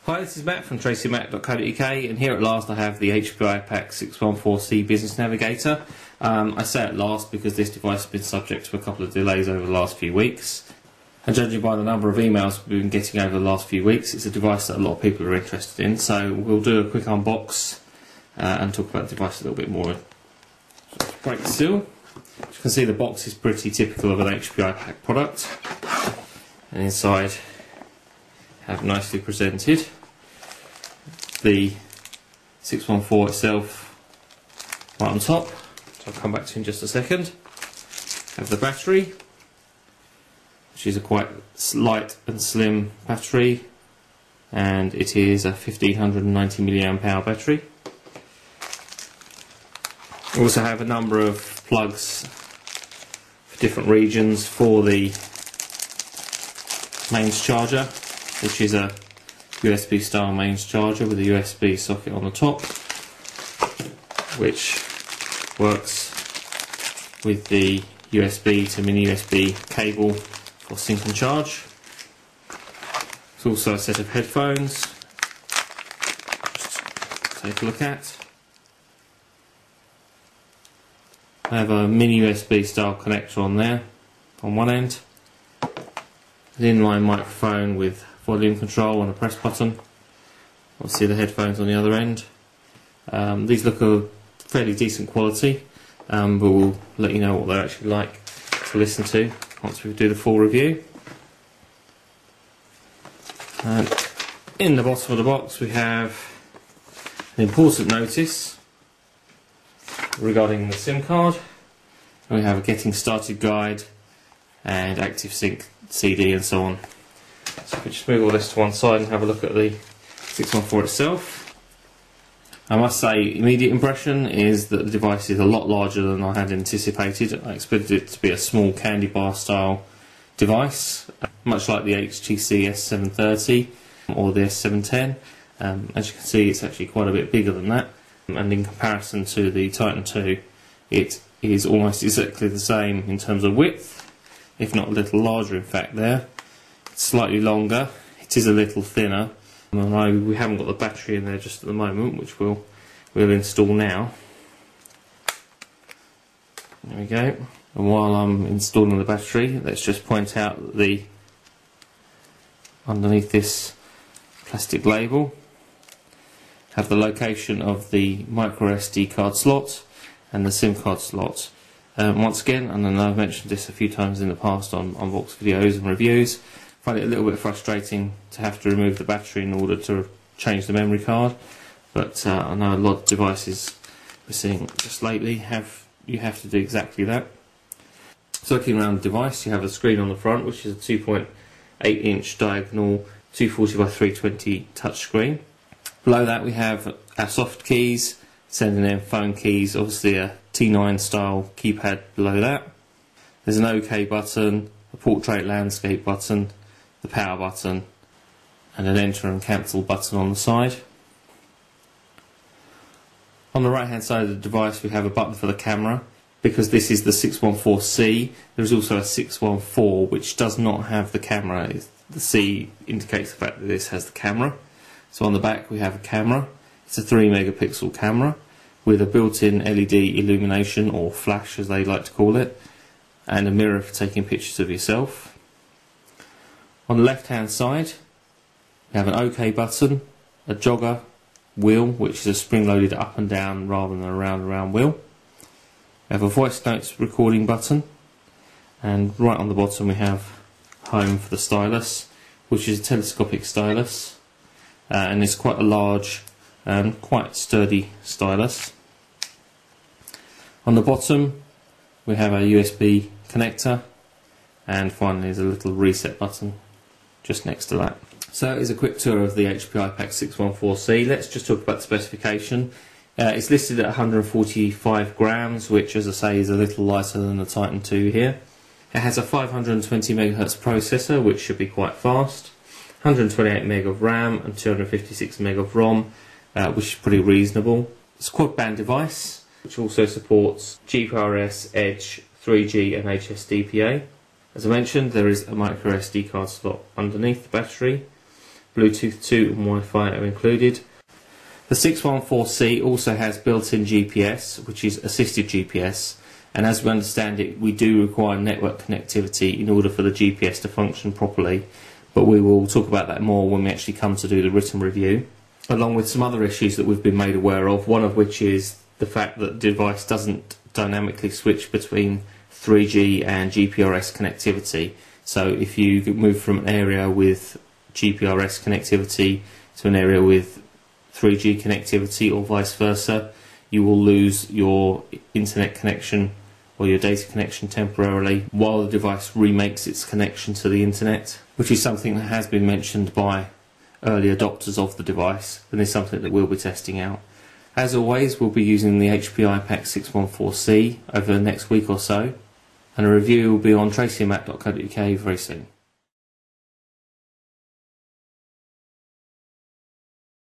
Hi, this is Matt from tracymac.co.uk, and here at last I have the HP iPAQ 614C Business Navigator. I say at last because this device has been subject to a couple of delays over the last few weeks. And judging by the number of emails we've been getting over the last few weeks, it's a device that a lot of people are interested in, so we'll do a quick unbox and talk about the device a little bit more. So break the seal. As you can see, the box is pretty typical of an HP iPAQ product, and inside have nicely presented the 614 itself right on top, so I'll come back to in just a second. Have the battery, which is a quite light and slim battery, and it is a 1590 mAh battery. We also have a number of plugs for different regions for the mains charger, which is a USB style mains charger with a USB socket on the top, which works with the USB to mini USB cable for sync and charge. There's also a set of headphones to take a look at. I have a mini USB style connector on there on one end, an inline microphone with volume control and a press button. Obviously the headphones on the other end. These look a fairly decent quality, but we'll let you know what they're actually like to listen to once we do the full review. And in the bottom of the box we have an important notice regarding the SIM card. And we have a getting started guide and active sync CD and so on. So if we just move all this to one side and have a look at the 614 itself. I must say, immediate impression is that the device is a lot larger than I had anticipated. I expected it to be a small candy bar style device, much like the HTC S730 or the S710. As you can see, it's actually quite a bit bigger than that, and in comparison to the Titan II, it is almost exactly the same in terms of width, if not a little larger in fact there. It's slightly longer, it is a little thinner, and we haven't got the battery in there just at the moment, which we'll install now. There we go. And while I'm installing the battery, let's just point out that underneath this plastic label have the location of the micro SD card slot and the SIM card slot. Once again, and I know I've mentioned this a few times in the past on unboxed videos and reviews, I find it a little bit frustrating to have to remove the battery in order to change the memory card, but I know a lot of devices we're seeing just lately you have to do exactly that. So looking around the device, you have a screen on the front, which is a 2.8 inch diagonal 240 by 320 touch screen. Below that we have our soft keys, sending in phone keys, obviously a T9 style keypad below that. There's an OK button, a portrait landscape button, the power button, and an enter and cancel button on the side. On the right hand side of the device we have a button for the camera. Because this is the 614C, there is also a 614 which does not have the camera. The C indicates the fact that this has the camera. So on the back we have a camera. It's a 3 megapixel camera with a built-in LED illumination, or flash as they like to call it, and a mirror for taking pictures of yourself. On the left hand side we have an OK button, a jogger wheel, which is a spring-loaded up and down rather than a round and round wheel. We have a voice notes recording button, and right on the bottom we have home for the stylus, which is a telescopic stylus, and it's quite a large and quite sturdy stylus. On the bottom we have a USB connector, and finally there's a little reset button just next to that. So here's a quick tour of the HP iPAQ 614C. Let's just talk about the specification. It's listed at 145 grams, which as I say is a little lighter than the Titan II here. It has a 520 MHz processor, which should be quite fast, 128 meg of RAM and 256 meg of ROM, which is pretty reasonable. It's a quad band device, which also supports GPRS, Edge, 3G and HSDPA. As I mentioned, there is a micro SD card slot underneath the battery. Bluetooth 2 and Wi-Fi are included. The 614C also has built-in GPS, which is assisted GPS, and as we understand it, we do require network connectivity in order for the GPS to function properly, but we will talk about that more when we actually come to do the written review, along with some other issues that we've been made aware of, one of which is the fact that the device doesn't dynamically switch between 3G and GPRS connectivity. So if you move from an area with GPRS connectivity to an area with 3G connectivity or vice versa, you will lose your internet connection or your data connection temporarily while the device remakes its connection to the internet, which is something that has been mentioned by early adopters of the device and is something that we'll be testing out. As always, we'll be using the HP iPAQ 614C over the next week or so, and a review will be on tracyandmac.co.uk very soon.